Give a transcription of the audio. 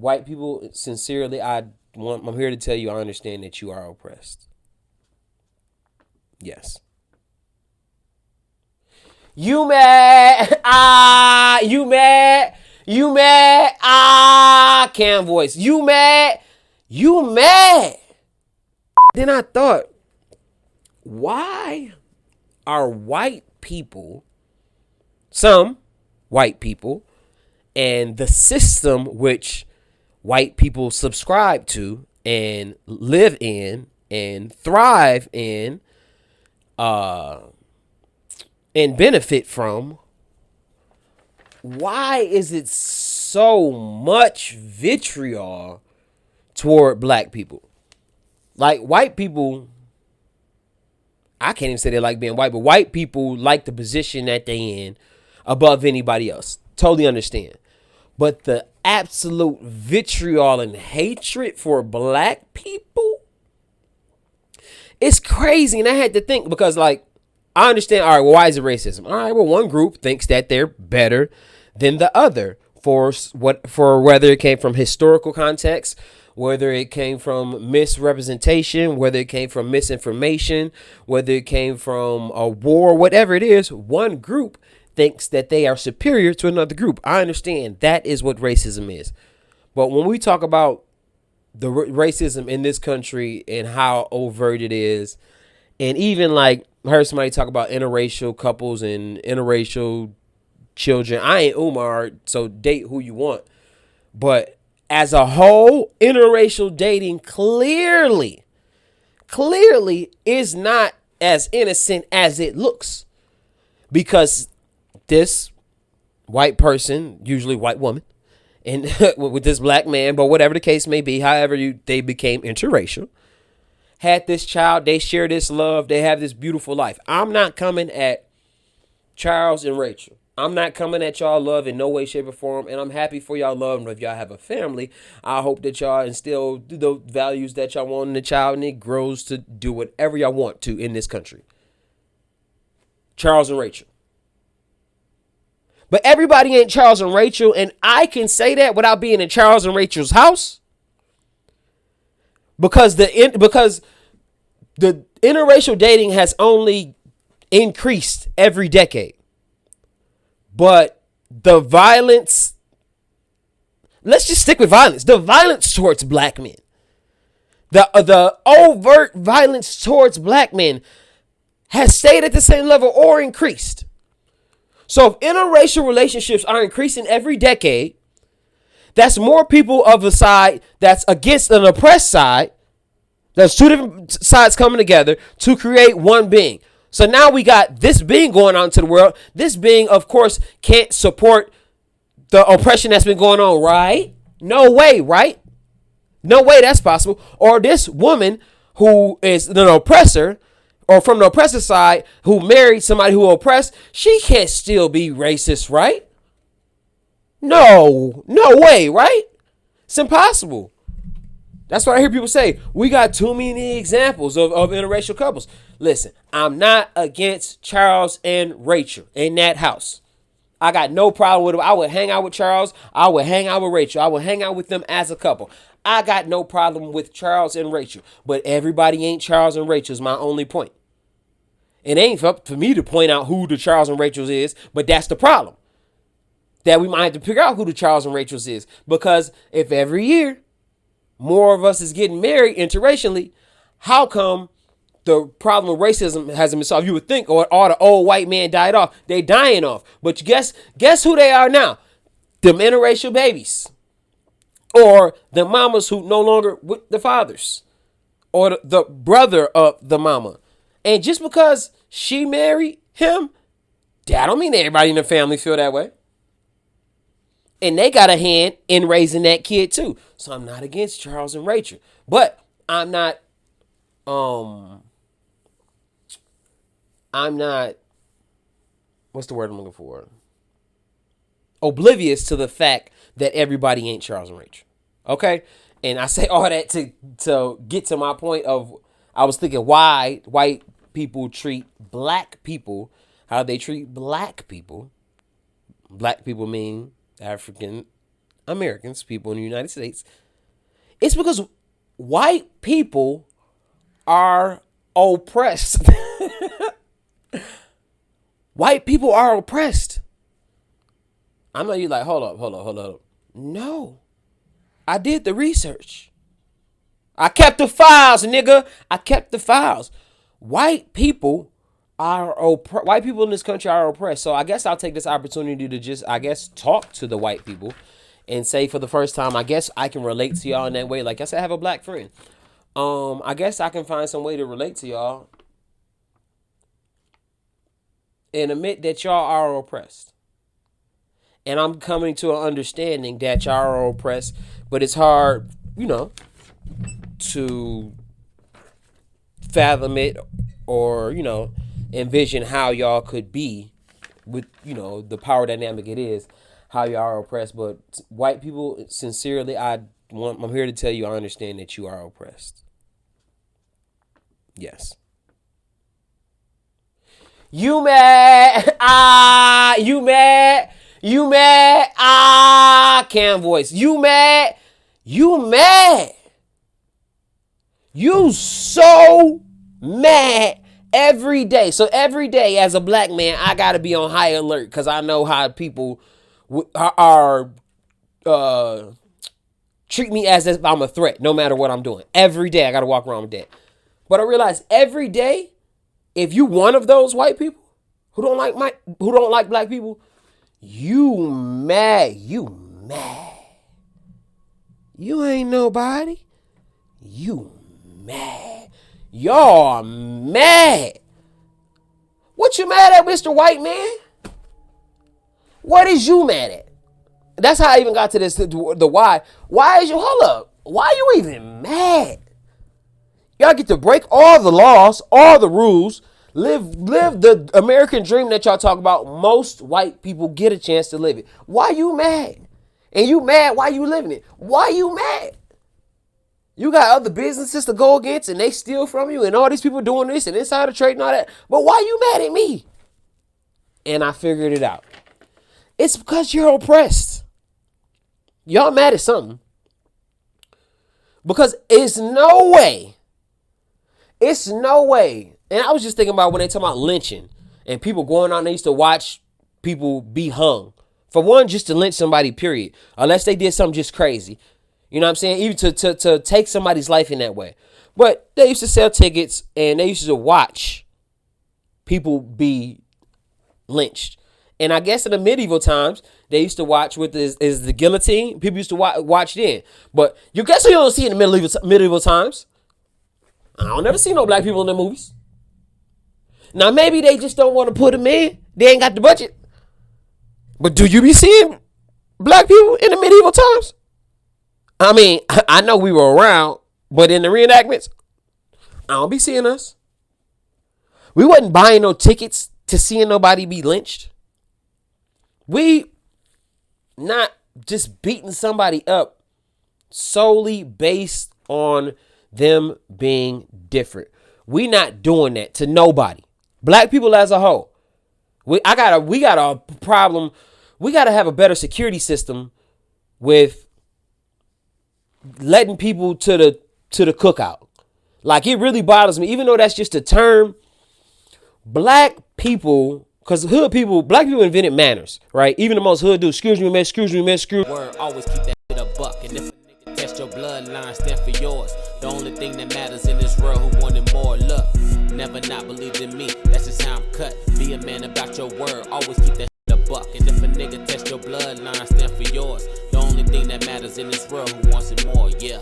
white people, sincerely, I'm here to tell you I understand that you are oppressed. Yes. You mad? Ah, you mad? You mad? Ah, Cam voice. You mad? You mad? Then I thought, why are white people, some white people, and the system which white people subscribe to and live in and thrive in, and benefit from, why is it so much vitriol toward black people? Like, white people, I can't even say they like being white, but white people like the position that they in above anybody else. Totally understand. But the absolute vitriol and hatred for black people, it's crazy. And I had to think, because, like, I understand, all right, well, why is it racism? All right, well, one group thinks that they're better than the other for whether it came from historical context, whether it came from misrepresentation, whether it came from misinformation, whether it came from a war, whatever it is, one group thinks that they are superior to another group. I understand that is what racism is. But when we talk about the racism in this country and how overt it is, and even, like, I heard somebody talk about interracial couples and interracial children. I ain't Umar, so date who you want. But as a whole, interracial dating clearly is not as innocent as it looks. Because this white person, usually white woman, and with this black man, but whatever the case may be, however they became interracial, had this child, they share this love, they have this beautiful life. I'm not coming at Charles and Rachel. I'm not coming at y'all love in no way, shape, or form, and I'm happy for y'all love. And if y'all have a family, I hope that y'all instill the values that y'all want in the child, and it grows to do whatever y'all want to in this country. Charles and Rachel. But everybody ain't Charles and Rachel, and I can say that without being in Charles and Rachel's house. Because the interracial dating has only increased every decade. But the violence, let's just stick with violence. The violence towards black men, the overt violence towards black men has stayed at the same level or increased. So if interracial relationships are increasing every decade, that's more people of a side that's against an oppressed side. There's two different sides coming together to create one being. So now we got this being going on to the world. This being, of course, can't support the oppression that's been going on, right? No way, right? No way that's possible. Or this woman who is an oppressor, or from the oppressor side, who married somebody who oppressed, she can't still be racist, right? No way, right? It's impossible. That's what I hear people say. We got too many examples of interracial couples. Listen, I'm not against Charles and Rachel in that house. I got no problem with them. I would hang out with Charles. I would hang out with Rachel. I would hang out with them as a couple. I got no problem with Charles and Rachel. But everybody ain't Charles and Rachel is my only point. It ain't up for me to point out who the Charles and Rachels is, but that's the problem. That we might have to figure out who the Charles and Rachels is. Because if every year more of us is getting married interracially, how come the problem of racism hasn't been solved? You would think, or all the old white men died off. They dying off. But guess who they are now? Them interracial babies. Or the mamas who no longer with the fathers. Or the brother of the mama. And just because she married him, that don't mean everybody in the family feel that way. And they got a hand in raising that kid too. So I'm not against Charles and Rachel. But I'm not, what's the word I'm looking for? Oblivious to the fact that everybody ain't Charles and Rachel. Okay? And I say all that to get to my point of, I was thinking why white people treat black people how they treat black people. Black people mean African Americans, people in the United States, it's because white people are oppressed. White people are oppressed. I know you're like, hold up. No. I did the research. I kept the files, nigga. I kept the files. White people in this country are oppressed. So I guess I'll take this opportunity to just, talk to the white people and say for the first time, I guess I can relate to y'all in that way. Like I said, I have a black friend. I guess I can find some way to relate to y'all and admit that y'all are oppressed. And I'm coming to an understanding that y'all are oppressed, but it's hard, to fathom it or, envision how y'all could be with, the power dynamic it is, how y'all are oppressed. But white people, sincerely, I'm here to tell you, I understand that you are oppressed. Yes. You mad? You mad? You mad? Cam voice. You mad? You mad? You so mad every day. So every day as a black man, I got to be on high alert because I know how people are treat me as if I'm a threat no matter what I'm doing. Every day I got to walk around with that. But I realize every day, if you one of those white people who don't like black people, you mad. You ain't nobody. You mad. Y'all mad. What you mad at, Mr. White Man? What is you mad at? That's how I even got to this, the why. Why is you, hold up. Why are you even mad? Y'all get to break all the laws, all the rules, live the American dream that y'all talk about. Most white people get a chance to live it. Why you mad? And you mad why you living it? Why you mad? You got other businesses to go against and they steal from you and all these people doing this and insider trade and all that. But why you mad at me? And I figured it out. It's because you're oppressed. Y'all mad at something. Because it's no way. And I was just thinking about when they talk about lynching and people going on, they used to watch people be hung. For one, just to lynch somebody, period. Unless they did something just crazy. You know what I'm saying? Even to take somebody's life in that way. But they used to sell tickets and they used to watch people be lynched. And I guess in the medieval times, they used to watch with is the guillotine. People used to watch then. But you guess you don't see it in the medieval times. I don't never see no black people in the movies. Now, maybe they just don't want to put them in. They ain't got the budget. But do you be seeing black people in the medieval times? I mean, I know we were around, but in the reenactments, I don't be seeing us. We wasn't buying no tickets to seeing nobody be lynched. We not just beating somebody up solely based on them being different. We not doing that to nobody. Black people as a whole. We got a problem. We got to have a better security system with letting people to the cookout. Like, it really bothers me, even though that's just a term. Black people, because hood people, black people invented manners, right? Even the most hood dudes, excuse me, man. Word, always keep that shit a buck. And if a nigga test your bloodline, stand for yours. The only thing that matters in this world, who wanted more luck. Never not believed in me, that's just how I'm cut. Be a man about your word, always keep that shit a buck. And if a nigga test your bloodline, stand for yours. The only thing that matters in this world, who wants it more, yeah.